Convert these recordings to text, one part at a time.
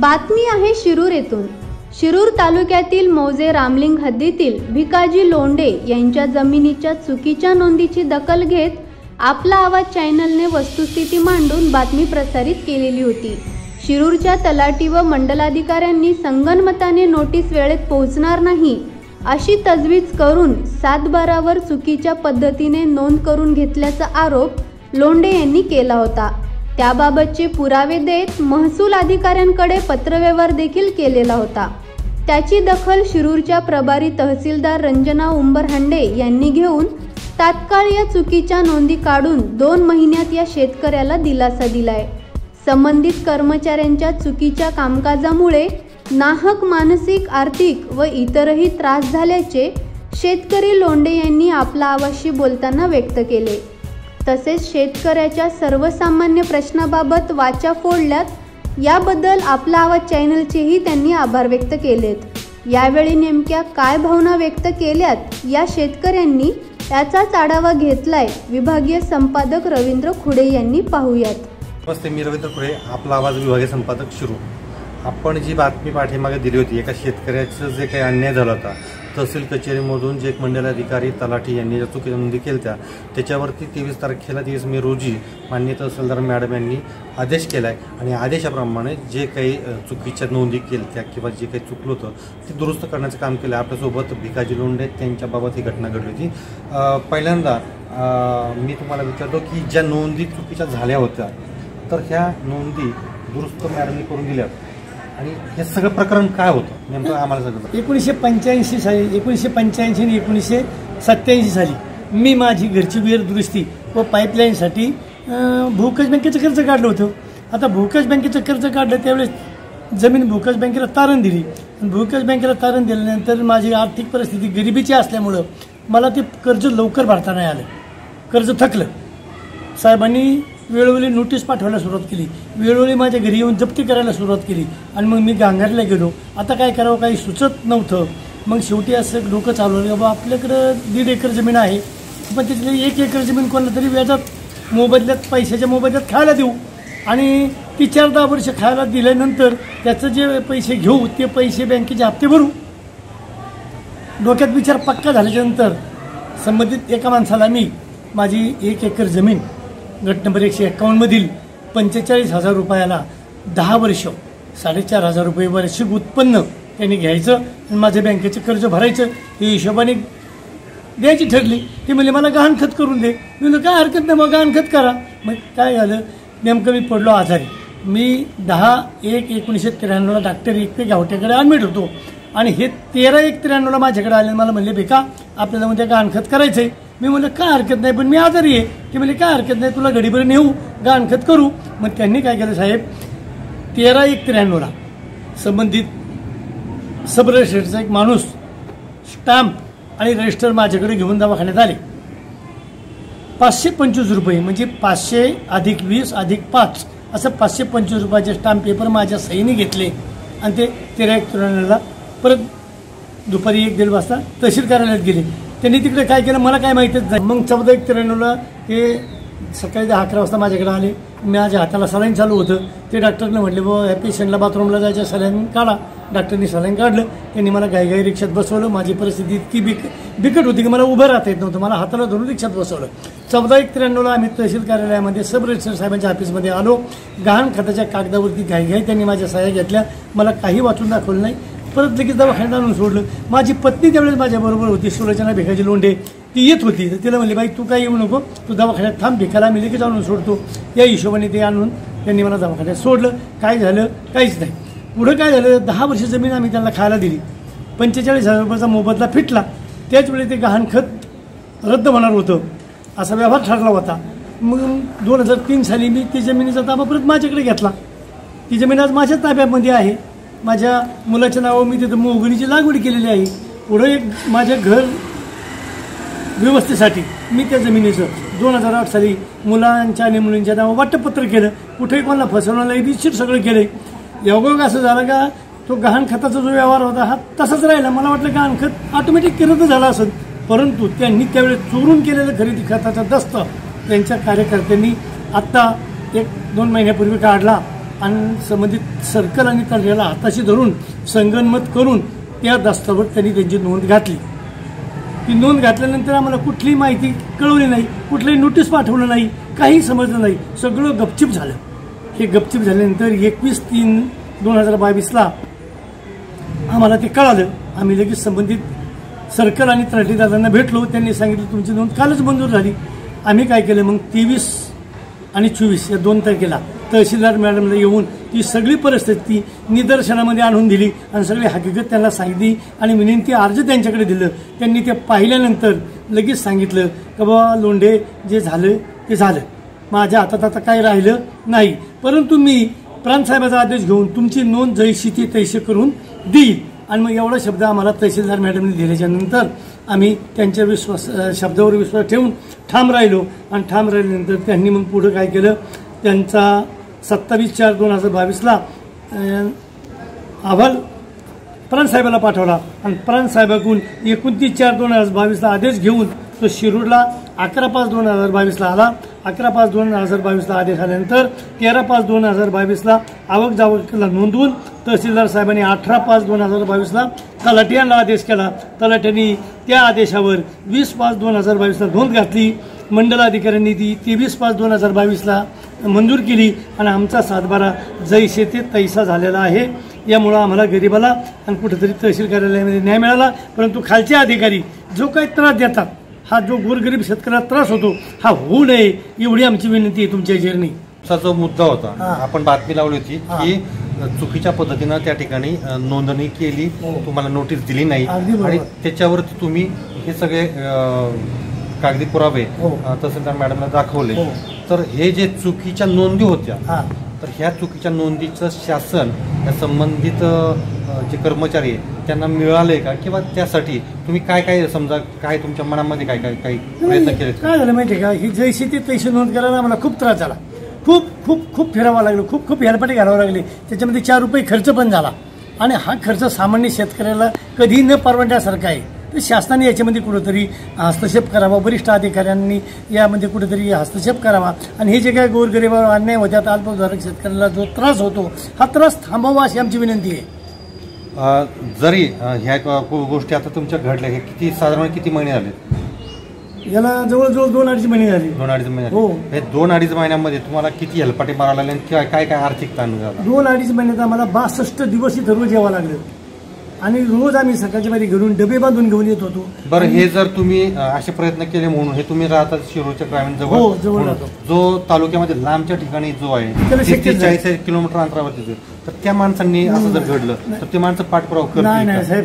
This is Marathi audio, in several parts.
बातमी आहे शिरूर येथून। शिरूर तालुक्यातील मौजे रामलिंग हद्दीतील भिकाजी लोंढे यांच्या जमिनीच्या चुकीच्या नोंदीची दखल घेत आपला आवाज चॅनलने वस्तुस्थिती मांडून बातमी प्रसारित केलेली होती। शिरूरच्या तलाठी व मंडलाधिकाऱ्यांनी संगनमताने नोटीस वेळेत पोहोचणार नाही अशी तजवीज करून 7/12 चुकीच्या पद्धतीने नोंद करून घेतल्याचा आरोप लोंढे यांनी केला होता। त्याबाबतचे पुरावे देत महसूल अधिकाऱ्यांकडे पत्रव्यवहार देखील केलेला होता। त्याची दखल शिरूरच्या प्रभारी तहसीलदार रंजना उंबरहांडे यांनी घेऊन तात्काळ या चुकीच्या नोंदी काढून 2 महिन्यात या शेतकऱ्याला दिलासा दिलाय। संबंधित कर्मचाऱ्यांच्या चुकीच्या कामकाजामुळे नाहक मानसिक, आर्थिक व इतरही त्रास झाल्याचे शेतकरी लोंढे यांनी आपला आवाजशी बोलताना व्यक्त केले। तसेच शेतकऱ्याच्या सर्वसामान्य प्रश्नाबाबत वाचा फोडल्यात याबद्दल आपला आवाज चॅनलचेही त्यांनी आभार व्यक्त केलेत। यावेळी नेमक्या काय भावना व्यक्त केल्यात या शेतकऱ्यांनी याचाच आढावा घेतलाय विभागीय संपादक रवींद्र खुडे यांनी। पाहूयात। नमस्ते, मी रवींद्र खुडे, आपला आवाज विभागीय संपादक शिरूर। आपण जी बातमी पाठीमागे दिली होती, एका शेतकऱ्याचं जे काही अन्याय झाला होता, तहसील कचेरीमधून जे एक मंडलाधिकारी तलाठी यांनी ज्या चुकीच्या नोंदी केल्या त्याच्यावरती 23 मे रोजी माननीय तहसीलदार मॅडम यांनी आदेश केला आहे आणि आदेशाप्रमाणे जे काही चुकीच्या नोंदी केल्या किंवा जे काही चुकलं होतं ते दुरुस्त करण्याचं काम केलं आहे। आपल्यासोबत भिकाजी लोंढे त्यांच्याबाबत ही घटना घडली होती। पहिल्यांदा मी तुम्हाला विचारतो की ज्या नोंदी चुकीच्या झाल्या होत्या तर ह्या नोंदी दुरुस्त मॅडमने करून दिल्या आणि हे सगळं प्रकरण काय होतं नेमकं आम्हाला सांगा। 1985 साली 1985 आणि 1987 साली मी माझी घरची विहीर दुरुस्ती व पाईपलाईनसाठी भूविकास बँकेचं कर्ज काढलं होतं। आता भूविकास बँकेचं कर्ज काढलं त्यावेळेस जमीन भूविकास बँकेला तारण दिली। भूविकास बँकेला तारण दिल्यानंतर माझी आर्थिक परिस्थिती गरिबीची असल्यामुळं मला ते कर्ज लवकर भरता नाही आलं, कर्ज थकलं। साहेबांनी वेळोवेळी नोटीस पाठवायला सुरुवात केली, वेळोवेळी माझ्या घरी येऊन जप्ती करायला सुरुवात केली आणि मग मी गांगारला गेलो। आता काय करावं काही सुचत नव्हतं। मग शेवटी असं डोकं चालवलं की बाबा आपल्याकडं 1.5 एकर जमीन आहे, पण त्यातली 1 एकर जमीन कोणाला तरी व्याजात मोबदल्यात पैशाच्या मोबदल्यात खायला देऊ आणि ती 4-10 वर्ष खायला दिल्यानंतर त्याचं जे पैसे घेऊ ते पैसे बँकेचे हप्ते भरू। डोक्यात विचार पक्का झाल्याच्यानंतर संबंधित एका माणसाला मी माझी 1 एकर जमीन गट नंबर 151 मधील 45,000 रुपयाला 10 वर्ष 4,500 रुपये वार्षिक उत्पन्न त्यांनी घ्यायचं आणि माझं बँकेचं कर्ज भरायचं हे हिशोबाने द्यायची ठरली। ते म्हणजे मला गहाणखत करून दे। मी म्हणलं काय हरकत नाही, मग गहाणखत करा। मग काय झालं, नेमकं मी पडलो आजारी। मी 10/1/1993 डॉक्टर एकटे गावठ्याकडे ॲडमिट होतो आणि हे 13/1/93 माझ्याकडे आले। मला म्हणले बेका आपल्याला म्हणजे गहाणखत करायचं आहे। मी म्हणलं काय हरकत नाही, पण मी आजारी आहे। ते म्हणले काय हरकत नाही, तुला घडीभर नेऊ गहाणखत करू। मग त्यांनी काय केलं साहेब, 13/1/93 संबंधित सब रजिस्टरचा एक माणूस स्टॅम्प आणि रजिस्टर माझ्याकडे घेऊन दवाखान्यात आले। 525 रुपये म्हणजे 500 + 20 + 5 असं 525 रुपयाचे स्टॅम्प पेपर माझ्या सहीने घेतले आणि ते 13/1/93 परत दुपारी 1-1:30 वाजता तहसील कार्यालयात गेले। त्यांनी तिकडे काय केलं मला काय माहीतच नाही। मग 14/1/93 ते सकाळी 10-11 वाजता माझ्याकडे आले। माझ्या हाताला सलाईन चालू होतं। ते डॉक्टरने म्हटले बाबा ह्या पेशंटला बाथरूमला जायचं, सलाईन काढा। डॉक्टरनी सलाईन काढलं। त्यांनी मला घाई रिक्षात बसवलं। माझी परिस्थिती इतकी बिकट होती की मला उभं राहता येत नव्हतं। मला हाताला धरून रिक्षात बसवलं। 14/1/93 आम्ही तहसील कार्यालयामध्ये सब रजिस्टर साहेबांच्या ऑफिसमध्ये आलो। गहाण खात्याच्या कागदावरती घाई त्यांनी माझ्या सह्या घेतल्या। मला काही वाचून दाखवलं नाही। परत लगेच दवाखान्यात आणून सोडलं। माझी पत्नी त्यावेळेस माझ्याबरोबर होती, सुलोचना भिकाजी लोंढे, ती येत होती। तर तिला म्हणली बाई तू काय येऊ नको, तू दवाखान्यात थांब, भिकाला मी लगेच आणून सोडतो। या हिशोबाने ते आणून त्यांनी मला दवाखान्यात सोडलं। काय झालं काहीच नाही। पुढं काय झालं, 10 वर्ष जमीन आम्ही त्यांना खायला दिली। 45,000 रुपयाचा मोबदला फिटला। त्याचवेळी ते गहाणखत रद्द होणार होतं असा व्यवहार ठरला होता। मग 2003 साली मी ती जमिनीचा ताबा परत माझ्याकडे घेतला। ती जमीन आज माझ्या ताब्यामध्ये आहे। माझ्या मुलाच्या नावावर मी तिथं मोगरीची लागवड केलेली आहे। पुढं एक माझ्या घर व्यवस्थेसाठी मी त्या जमिनीचं 2008 साली मुलांच्या आणि मुलींच्या नावावर वाटपपत्र केलं। कुठेही कोणाला फसवलं नाही, निश्चित सगळं केलं। योगायोग असं झालं का तो गहाणखताचा जो व्यवहार होता हा तसाच राहिला। मला वाटलं गहाणखत ऑटोमॅटिक करत झालं असं, परंतु त्यांनी त्यावेळेस चोरून केलेलं खरेदी खताचा दस्त त्यांच्या कार्यकर्त्यांनी आत्ता 1-2 महिन्यापूर्वी काढला आणि संबंधित सर्कल आणि तलाठ्याला हाताशी धरून संगनमत करून त्या दस्तावर त्यांनी त्यांची नोंद घातली. ती नोंद घातल्यानंतर आम्हाला कुठलीही माहिती कळवली नाही, कुठलीही नोटीस पाठवलं नाही, काही समजलं नाही, सगळं गपचिप झालं. हे गपचिप झाल्यानंतर 21/3/2022 आम्हाला ते कळालं. आम्ही लगेच संबंधित सर्कल आणि तलाठीदारांना भेटलो. त्यांनी सांगितलं तुमची नोंद कालच मंजूर झाली. आम्ही काय केलं मग 23 आणि 24 या 2 तारखेला तहसीलदार मॅडमला येऊन ती सगळी परिस्थिती निदर्शनामध्ये आणून दिली आणि सगळी हकीकत त्यांना सांगितली आणि विनंती अर्ज त्यांच्याकडे दिलं. त्यांनी ते पाहिल्यानंतर लगेच सांगितलं की बाबा लोंढे जे झालं ते झालं, माझ्या हातात आता काही राहिलं नाही, परंतु मी प्रांतसाहेबाचा आदेश घेऊन तुमची नोंद जैशी ती तैशी करून देईल. आणि मग एवढा शब्द आम्हाला तहसीलदार मॅडमने दिल्याच्या नंतर आम्ही त्यांच्या शब्दावर विश्वास ठेवून ठाम राहिलो. आणि ठाम राहिल्यानंतर त्यांनी मग पुढं काय केलं, त्यांचा 27/4/2022 अहवाल प्रांतसाहेबाला पाठवला आणि प्रांतसाहेबाकडून 29/4/2022 आदेश घेऊन तो शिरूरला 11/5/2022 आला. 11/5/2022 आदेश आल्यानंतर 13/5/2022 आवक जावकला नोंदवून तहसीलदार साहेबांनी 18/5/2022 तलाठ्यांना आदेश केला. तलाठ्यांनी त्या आदेशावर 20/5/2022 नोंद घातली. मंडल अधिकाऱ्यांनी ती 23/5/2022 मंजूर केली आणि आमचा 7/12 जैसे ते तैसा झालेला आहे. यामुळं आम्हाला गरिबाला आणि कुठेतरी तहसील कार्यालयामध्ये न्याय मिळाला. परंतु खालचे अधिकारी जो काही त्रास देतात, हा जो गोरगरीब शेतकऱ्याला त्रास होतो हा होऊ नये एवढी आमची विनंती आहे तुमच्या जेरणी. जो मुद्दा होता, आपण बातमी लावली होती की चुकीच्या पद्धतीनं त्या ठिकाणी नोंदणी केली, तुम्हाला नोटीस दिली नाही आणि त्याच्यावरती तुम्ही हे सगळे कागदी पुरावे तहसीलदार मॅडमला दाखवले. तर हे जे चुकीच्या नोंदी होत्या, तर ह्या चुकीच्या नोंदीचं शासन या संबंधित जे कर्मचारी आहेत त्यांना मिळालंय का, किंवा त्यासाठी तुम्ही काय काय समजा काय तुमच्या मनामध्ये काय काय काही प्रयत्न केले? काय झालं माहिती आहे का, ही जैशी ती तैशी नोंद करायला आम्हाला खूप त्रास झाला. खूप फिरावं लागलं, खूप हेलपाटे घालावं लागले. त्याच्यामध्ये 4 रुपये खर्च पण झाला आणि हा खर्च सामान्य शेतकऱ्याला कधी न परवडण्यासारखा आहे. तर शासनाने याच्यामध्ये कुठेतरी हस्तक्षेप करावा, वरिष्ठ अधिकाऱ्यांनी यामध्ये कुठेतरी हस्तक्षेप करावा आणि हे जे काही गोरगरिबावर अन्याय होत्यात, अल्पभूधारक शेतकऱ्याला जो त्रास होतो हा त्रास थांबवा अशी आमची विनंती आहे. जरी ह्या गोष्टी आता तुमच्या घडल्या, हे किती साधारण किती महिने झाले? याला जवळजवळ 2-2.5 महिने झाले. 2-2.5 महिने. हो. हे 2-2.5 महिन्यामध्ये तुम्हाला किती हेलपाटे मारायला लागले किंवा काय काय आर्थिक ताण झाला? 2-2.5 महिन्यात आम्हाला 62 दिवस इथं रोज यावं लागलं आणि रोज आम्ही सकाळच्या मध्ये घरून डबे बांधून घेऊन येत होतो. बरं, हे जर तुम्ही असे प्रयत्न केले म्हणून हे तुम्ही राहतात शिरूरच्या ग्रामीण जवळ राहतो, जो तालुक्यामध्ये लांबच्या ठिकाणी जो आहे 40 किलोमीटर अंतरावरती, तर त्या माणसांनी असं जर घडलं तर ते माणसं पाठपुरावा करतील? नाही साहेब,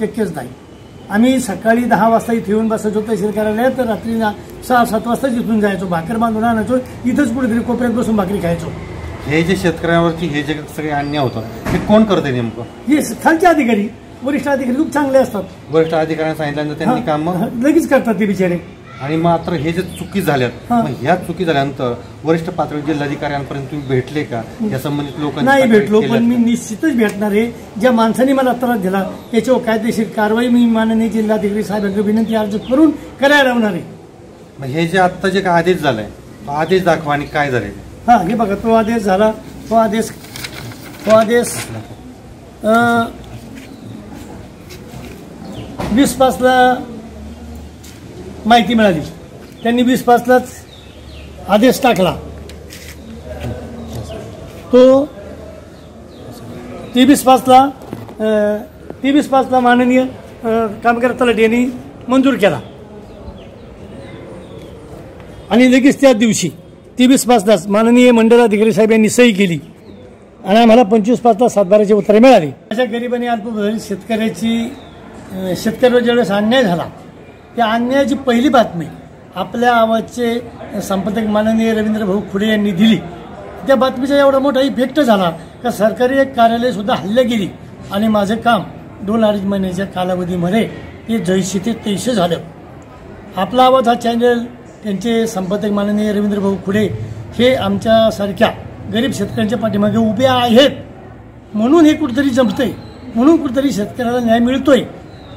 शक्यच नाही. आम्ही सकाळी 10 वाजता इथे येऊन बसायचो तहसील कार्यालयात, तर रात्री 6-7 वाजता इथून जायचो, भाकर बांधून आणायचो, इथंच कुठेतरी कोपऱ्यात बसून भाकरी खायचो. हे जे शेतकऱ्यांवरती हे जे सगळे अन्याय होतात हे कोण करते नेमकं? हे खालचे अधिकारी, वरिष्ठ अधिकारी खूप चांगले असतात. वरिष्ठ अधिकाऱ्यांना सांगितल्यानंतर त्यांनी काम लगेच करतात ते बिचारे. आणि मात्र हे जे चुकी झाल्यात, ह्या चुकी झाल्यानंतर वरिष्ठ पातळी जिल्हाधिकाऱ्यांपर्यंत तुम्ही भेटले का? या संबंधित लोकांनी नाही भेटलो, पण मी निश्चितच भेटणार आहे. ज्या माणसाने मला त्रास दिला त्याच्यावर कायदेशीर कारवाई मी माननीय जिल्हाधिकारी साहेबांकडे विनंती अर्ज करून करायला लावणार आहे. हे जे आत्ता जे काय आदेश झालाय, तो आदेश दाखवा आणि काय झाले. हे बघा, तो आदेश झाला. तो आदेश 20/5 माहिती मिळाली. त्यांनी 20/5 आदेश टाकला. तो 23/5 माननीय कामगार तलाठी यांनी मंजूर केला आणि लगेच त्याच दिवशी 23/5 माननीय मंडलाधिकारी साहेब यांनी सही केली आणि आम्हाला 25/5 7/12ची उत्तरे मिळाली. अशा गरिबांनी अल्पभूधारक शेतकऱ्यावर ज्यावेळेस अन्याय झाला, त्या अन्यायाची पहिली बातमी आपल्या आवाजचे संपादक माननीय रवींद्र भाऊ खुडे यांनी दिली. त्या बातमीचा एवढा मोठा इफेक्ट झाला का सरकारी एक कार्यालय सुद्धा हल्ले गेली आणि माझं काम 2-2.5 महिन्याच्या कालावधीमध्ये ते जैसे ते तैसे झालं. आपला आवाज हा चॅनल, त्यांचे संपादक माननीय रवींद्र भाऊ खुडे हे आमच्यासारख्या गरीब शेतकऱ्यांच्या पाठीमागे उभे आहेत म्हणून हे कुठेतरी जमतंय, म्हणून कुठेतरी शेतकऱ्याला न्याय मिळतोय.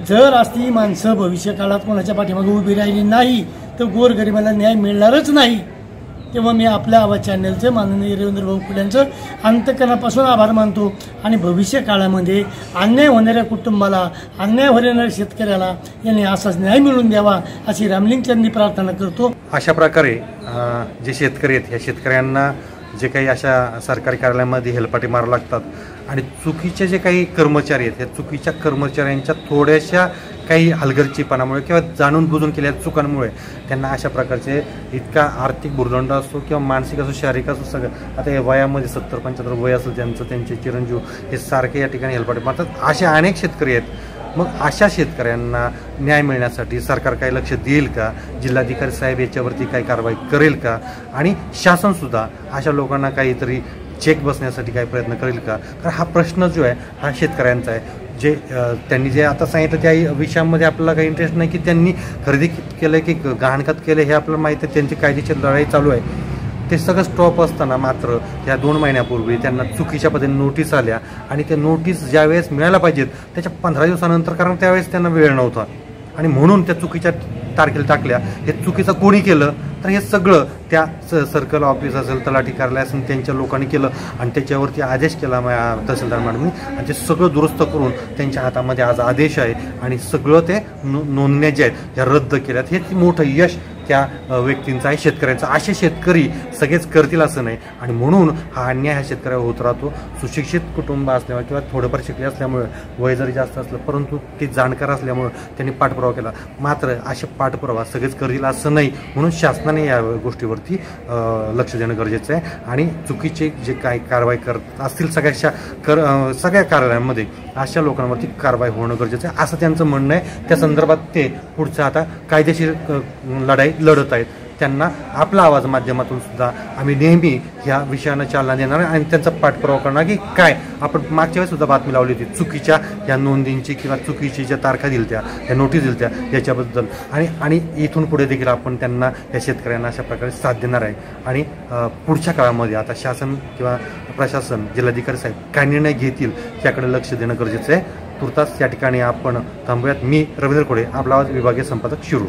जर असली माणसं भविष्य काळात कोणाच्या पाठीमागे उभी राहिली नाही तर गोरगरिबाला न्याय मिळणारच नाही. तेव्हा मी आपल्या आवाज चॅनलचे माननीय रवींद्र भाऊ फुलेंचं अंतकरणापासून आभार मानतो आणि भविष्य काळामध्ये अन्याय होणाऱ्या कुटुंबाला, अन्याय होणाऱ्या शेतकऱ्याला यांनी असाच न्याय मिळवून द्यावा अशी रामलिंगचंदी प्रार्थना करतो. अशा प्रकारे जे शेतकरी आहेत, या शेतकऱ्यांना जे काही अशा सरकारी कार्यालयामध्ये हेलपाटे मारावं लागतात आणि चुकीचे जे काही कर्मचारी आहेत, या चुकीच्या कर्मचाऱ्यांच्या थोड्याशा काही हलगर्जीपणामुळे किंवा जाणून बुजून केलेल्या चुकांमुळे त्यांना अशा प्रकारचे इतका आर्थिक भुर्दंड असो किंवा मानसिक असो, शारीरिक असो, सगळं आता या वयामध्ये 70-75 वय असेल त्यांचे चिरंजीव हे सारखे या ठिकाणी हेलपाटे मारतात. असे अनेक शेतकरी आहेत. मग अशा शेतकऱ्यांना न्याय मिळण्यासाठी सरकार काही लक्ष देईल का? जिल्हाधिकारी साहेब याच्यावरती काही कारवाई करेल का? आणि शासनसुद्धा अशा लोकांना काहीतरी चेक बसण्यासाठी काही प्रयत्न करेल का? कारण हा प्रश्न जो आहे हा शेतकऱ्यांचा आहे. जे त्यांनी जे आता सांगितलं त्या विषयामध्ये आपल्याला काही इंटरेस्ट नाही की त्यांनी खरेदी केलं की गहाणखत केलं हे आपल्याला माहिती आहे. त्यांची कायदेशीर लढाई चालू आहे. ते सगळं स्टॉप असताना मात्र या 2 महिन्यापूर्वी त्यांना चुकीच्या पद्धतीने नोटीस आल्या आणि त्या नोटीस ज्यावेळेस मिळायला पाहिजेत त्याच्या 15 दिवसानंतर, कारण त्यावेळेस त्यांना वेळ नव्हता आणि म्हणून त्या चुकीच्या तारखेला टाकल्या. हे चुकीचं कोणी केलं तर हे सगळं त्या सर्कल ऑफिस असेल, तलाठी कार्यालय असेल, त्यांच्या लोकांनी केलं आणि त्याच्यावरती आदेश केला तहसीलदार मॅडमनी आणि ते सगळं दुरुस्त करून त्यांच्या हातामध्ये आज आदेश आहे आणि सगळं ते नोंदण्या ज्या आहेत ह्या रद्द केल्यात. हे मोठं यश त्या व्यक्तींचं आहे, शेतकऱ्यांचा. असे शेतकरी सगळेच करतील असं नाही आणि म्हणून हा अन्याय ह्या शेतकऱ्यावर होत राहतो. सुशिक्षित कुटुंब असल्यामुळे किंवा थोडंफार शिकले असल्यामुळे, वय जरी जास्त असलं परंतु ते जाणकार असल्यामुळे त्यांनी पाठपुरावा केला. मात्र असे पाठपुरावा सगळेच करतील असं नाही. म्हणून शासनाने या गोष्टीवरती लक्ष देणं गरजेचं आहे आणि चुकीचे जे काही कारवाई करत असतील सगळ्या कार्यालयांमध्ये अशा लोकांवरती कारवाई होणं गरजेचं आहे असं त्यांचं म्हणणं आहे. त्या संदर्भात ते पुढचं आता कायदेशीर लढाई लढत आहेत. त्यांना आपला आवाज माध्यमातून सुद्धा आम्ही नेहमी ह्या विषयांना चालना देणार आणि त्यांचा पाठपुरावा करणार की काय आपण मागच्या वेळेस सुद्धा बातमी लावली होती चुकीच्या या नोंदींची किंवा चुकीची ज्या तारखा दिल्या या नोटीस दिल्या याच्याबद्दल आणि इथून पुढे देखील आपण त्यांना या शेतकऱ्यांना अशा प्रकारे साथ देणार आहे. आणि पुढच्या काळामध्ये आता शासन किंवा प्रशासन, जिल्हाधिकारी साहेब काय निर्णय घेतील याकडे लक्ष देणं गरजेचं आहे. तुर्तास या ठिकाणी आपण थांबूयात. मी रवींद्र खोडे, आपला आवाज विभागीय संपादक शिरूर.